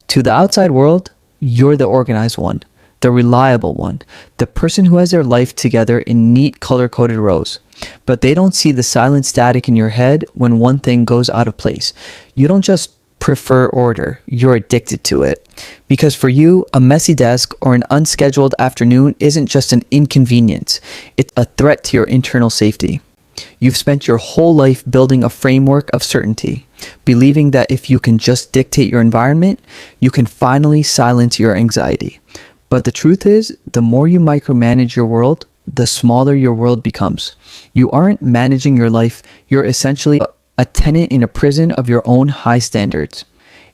To the outside world, you're the organized one, the reliable one, the person who has their life together in neat color-coded rows. But they don't see the silent static in your head when one thing goes out of place. You don't just prefer order, you're addicted to it. Because for you, a messy desk or an unscheduled afternoon isn't just an inconvenience, it's a threat to your internal safety. You've spent your whole life building a framework of certainty, believing that if you can just dictate your environment, you can finally silence your anxiety. But the truth is, the more you micromanage your world, the smaller your world becomes. You aren't managing your life, you're essentially a tenant in a prison of your own high standards.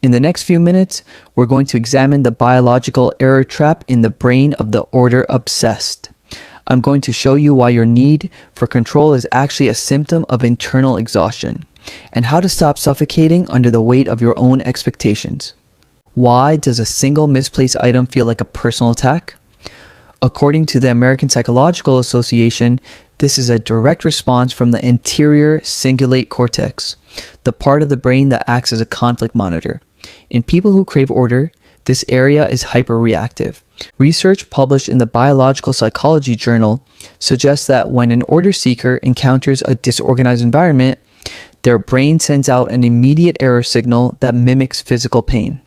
In the next few minutes, we're going to examine the biological error trap in the brain of the order obsessed. I'm going to show you why your need for control is actually a symptom of internal exhaustion, and how to stop suffocating under the weight of your own expectations. Why does a single misplaced item feel like a personal attack? According to the American Psychological Association, this is a direct response from the anterior cingulate cortex, the part of the brain that acts as a conflict monitor. In people who crave order, this area is hyperreactive. Research published in the Biological Psychology journal suggests that when an order seeker encounters a disorganized environment, their brain sends out an immediate error signal that mimics physical pain.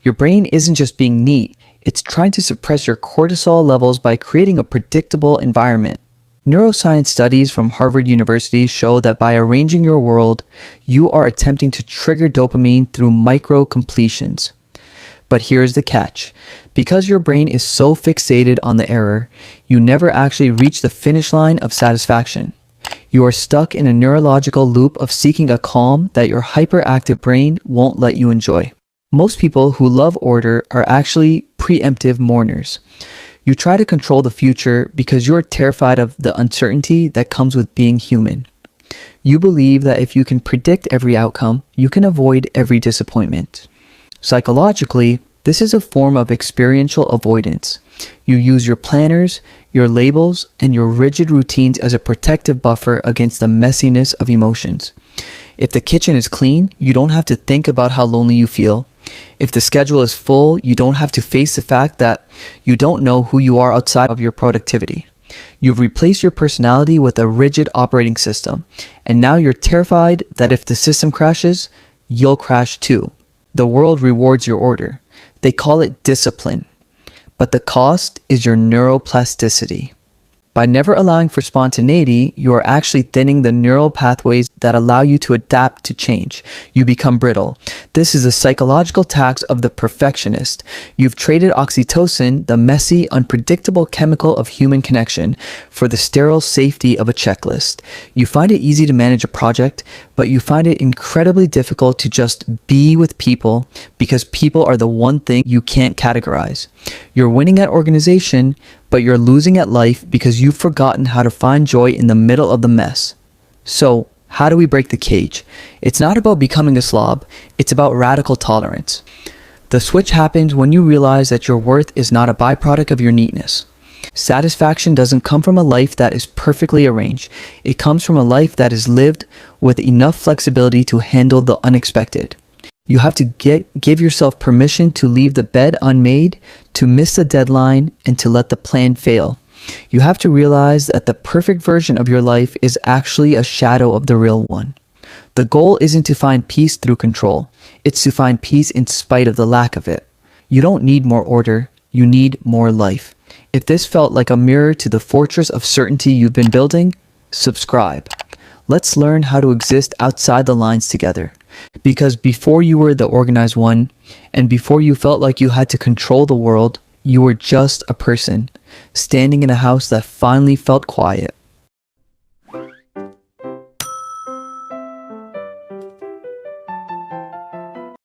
Your brain isn't just being neat, it's trying to suppress your cortisol levels by creating a predictable environment. Neuroscience studies from Harvard University show that by arranging your world, you are attempting to trigger dopamine through micro-completions. But here's the catch. Because your brain is so fixated on the error, you never actually reach the finish line of satisfaction. You are stuck in a neurological loop of seeking a calm that your hyperactive brain won't let you enjoy. Most people who love order are actually preemptive mourners. You try to control the future because you're terrified of the uncertainty that comes with being human. You believe that if you can predict every outcome, you can avoid every disappointment. Psychologically, this is a form of experiential avoidance. You use your planners, your labels, and your rigid routines as a protective buffer against the messiness of emotions. If the kitchen is clean, you don't have to think about how lonely you feel. If the schedule is full, you don't have to face the fact that you don't know who you are outside of your productivity. You've replaced your personality with a rigid operating system, and now you're terrified that if the system crashes, you'll crash too. The world rewards your order. They call it discipline. But the cost is your neuroplasticity. By never allowing for spontaneity, you are actually thinning the neural pathways that allow you to adapt to change. You become brittle. This is a psychological tax of the perfectionist. You've traded oxytocin, the messy, unpredictable chemical of human connection, for the sterile safety of a checklist. You find it easy to manage a project, but you find it incredibly difficult to just be with people because people are the one thing you can't categorize. You're winning at organization, but you're losing at life because you've forgotten how to find joy in the middle of the mess. So, how do we break the cage? It's not about becoming a slob, it's about radical tolerance. The switch happens when you realize that your worth is not a byproduct of your neatness. Satisfaction doesn't come from a life that is perfectly arranged. It comes from a life that is lived with enough flexibility to handle the unexpected. You have to give yourself permission to leave the bed unmade, to miss the deadline, and to let the plan fail. You have to realize that the perfect version of your life is actually a shadow of the real one. The goal isn't to find peace through control. It's to find peace in spite of the lack of it. You don't need more order. You need more life. If this felt like a mirror to the fortress of certainty you've been building, subscribe. Let's learn how to exist outside the lines together. Because before you were the organized one, and before you felt like you had to control the world, you were just a person, standing in a house that finally felt quiet.